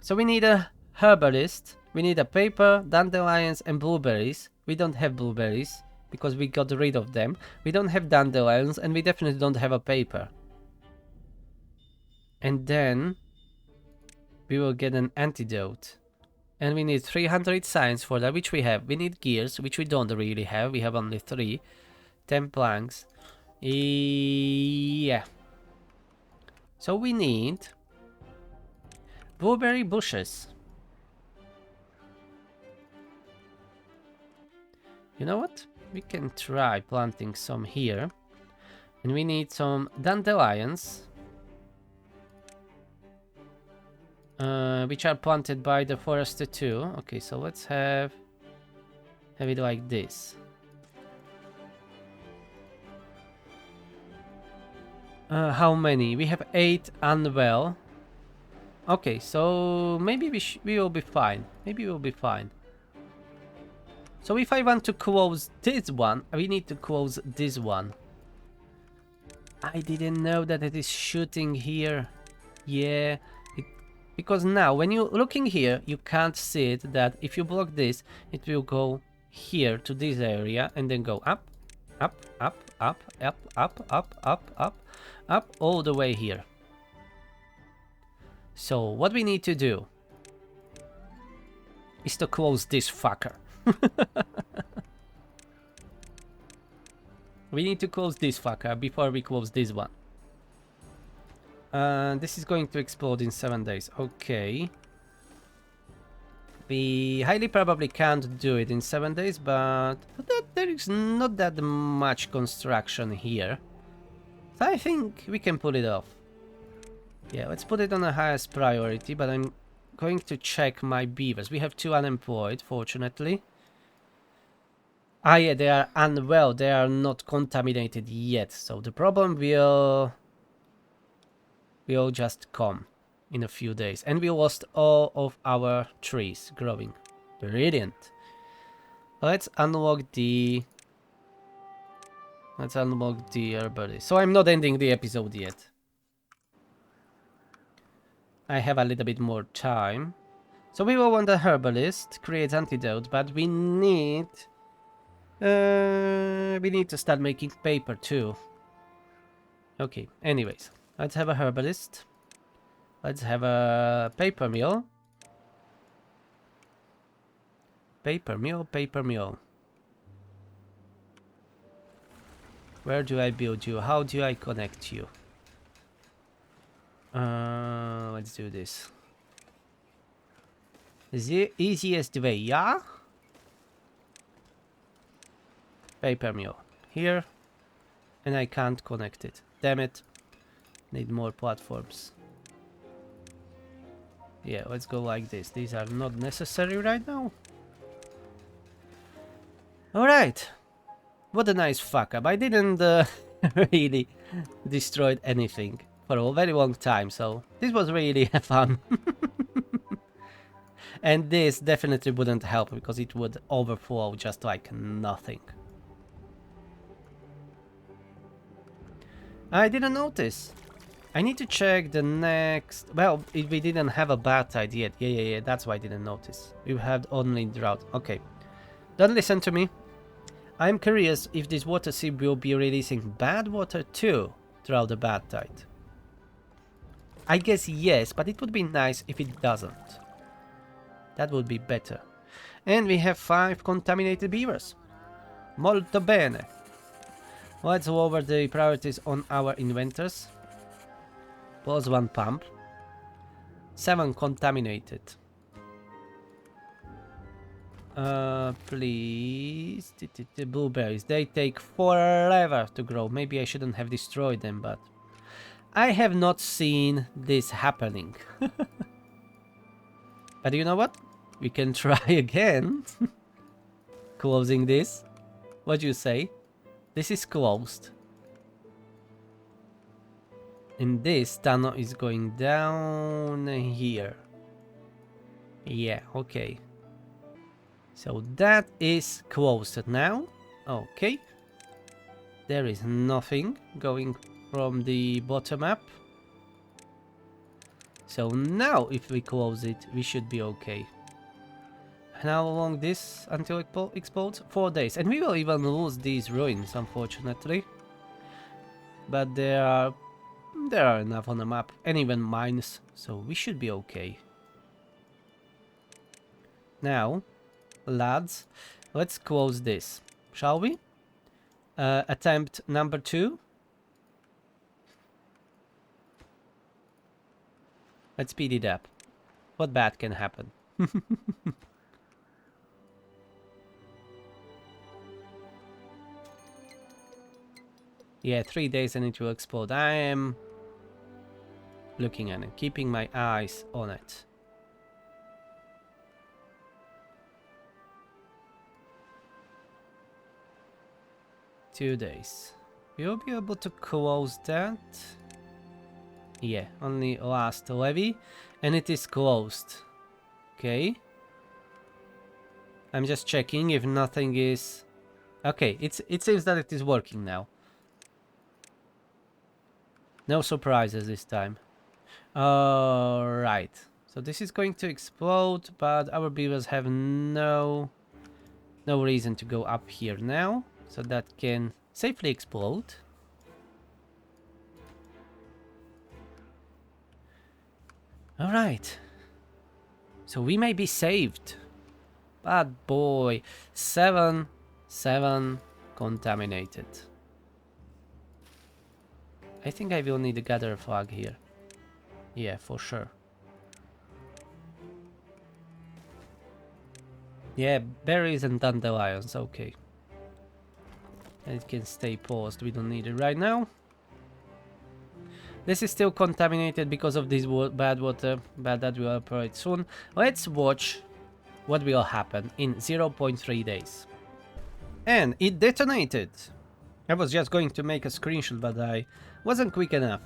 So we need a herbalist. We need a paper, dandelions, and blueberries. We don't have blueberries because we got rid of them. We don't have dandelions, and we definitely don't have a paper. And then we will get an antidote. And we need 300 science for that, which we have. We need gears, which we don't really have. We have only 3. 10 planks. Yeah. So we need blueberry bushes. You know what? We can try planting some here. And we need some dandelions. Which are planted by the forester too. Okay, so let's have it like this. How many? We have 8 unwell. Okay, so maybe we will be fine. Maybe we'll be fine. So if I want to close this one, we need to close this one. I didn't know that it is shooting here. Yeah. Because now, when you're looking here, you can't see it, that if you block this, it will go here to this area and then go up, up, up, up, up, up, up, up, up, up, all the way here. So what we need to do is to close this fucker. We need to close this fucker before we close this one. This is going to explode in 7 days. Okay. We highly probably can't do it in 7 days, but there is not that much construction here. So I think we can pull it off. Yeah, let's put it on the highest priority, but I'm going to check my beavers. We have 2 unemployed, fortunately. Ah yeah, they are unwell. They are not contaminated yet, so the problem will just come. in a few days. And we lost all of our trees growing. Brilliant. Let's unlock the... Let's unlock the herbalist. So I'm not ending the episode yet. I have a little bit more time. So we will want the herbalist, create antidote, but we need to start making paper too. Okay, anyways, let's have a herbalist. Let's have a paper mill. Paper mill, paper mill. Where do I build you? How do I connect you? Let's do this. The easiest way, yeah? Paper mill. Here. And I can't connect it. Damn it. Need more platforms. Yeah, let's go like this. These are not necessary right now. Alright. What a nice fuck up. I didn't really destroy anything for a very long time, so this was really fun. And this definitely wouldn't help because it would overflow just like nothing. I didn't notice. I need to check the next... Well, if we didn't have a bad tide yet. Yeah, that's why I didn't notice. We had only drought. Okay. Don't listen to me. I'm curious if this water sieve will be releasing bad water too throughout the bad tide. I guess yes, but it would be nice if it doesn't. That would be better. And we have 5 contaminated beavers. Molto bene. Let's lower the priorities on our inventors. Plus 1 pump. 7 contaminated. Please. The blueberries. They take forever to grow. Maybe I shouldn't have destroyed them, but I have not seen this happening. But you know what? We can try again. Closing this. What do you say? This is closed. And this tunnel is going down here. Yeah, okay. So that is closed now. Okay. There is nothing going from the bottom up. So now if we close it, we should be okay. And how long this until it explodes? 4 days. And we will even lose these ruins, unfortunately. But there are enough on the map, and even mines, so we should be okay. Now, lads, let's close this, shall we? Attempt number 2. Let's speed it up. What bad can happen? Yeah, 3 days and it will explode. I am looking at it, keeping my eyes on it. Two days. We'll be able to close that. Yeah, only last levy. And it is closed. Okay. I'm just checking if nothing is... Okay, it seems that it is working now. No surprises this time. Alright. So this is going to explode, but our beavers have no reason to go up here now. So that can safely explode. Alright. So we may be saved. But boy, 7 contaminated. I think I will need a gather flag here. Yeah, for sure. Yeah, berries and dandelions, okay. And it can stay paused, we don't need it right now. This is still contaminated because of this bad water, but that will operate soon. Let's watch what will happen in 0.3 days. And it detonated! I was just going to make a screenshot, but I wasn't quick enough.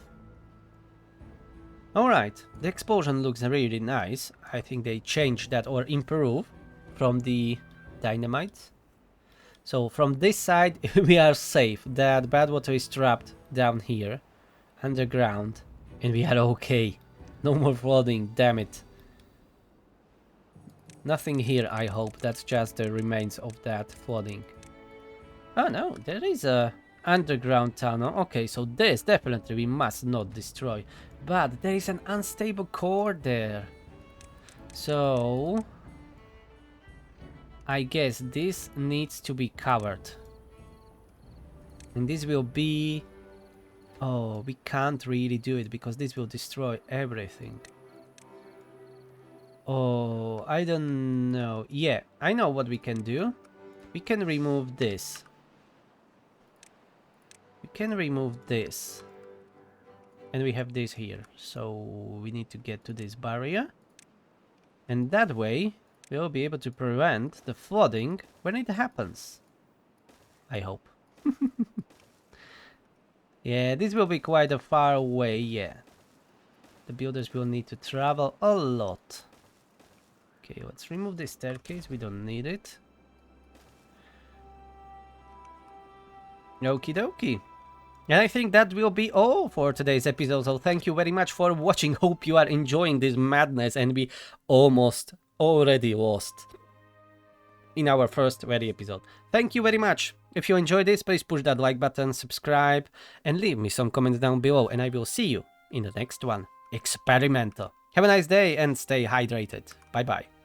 Alright, the explosion looks really nice. I think they changed that or improve from the dynamite. So from this side we are safe. That bad water is trapped down here, underground, and we are okay. No more flooding, damn it. Nothing here, I hope. That's just the remains of that flooding. Oh no, there is a underground tunnel. Okay, so this definitely we must not destroy. But there is an unstable core there. So I guess this needs to be covered. And this will be... Oh, we can't really do it because this will destroy everything. Oh, I don't know. Yeah, I know what we can do. We can remove this. We can remove this. And we have this here. So we need to get to this barrier. And that way, we'll be able to prevent the flooding when it happens. I hope. Yeah, this will be quite a far away, yeah. The builders will need to travel a lot. Okay, let's remove this staircase. We don't need it. Okie dokie. And I think that will be all for today's episode. So thank you very much for watching. Hope you are enjoying this madness. And we almost already lost in our first very episode. Thank you very much. If you enjoyed this, please push that like button, subscribe, and leave me some comments down below. And I will see you in the next one. Experimental. Have a nice day and stay hydrated. Bye bye.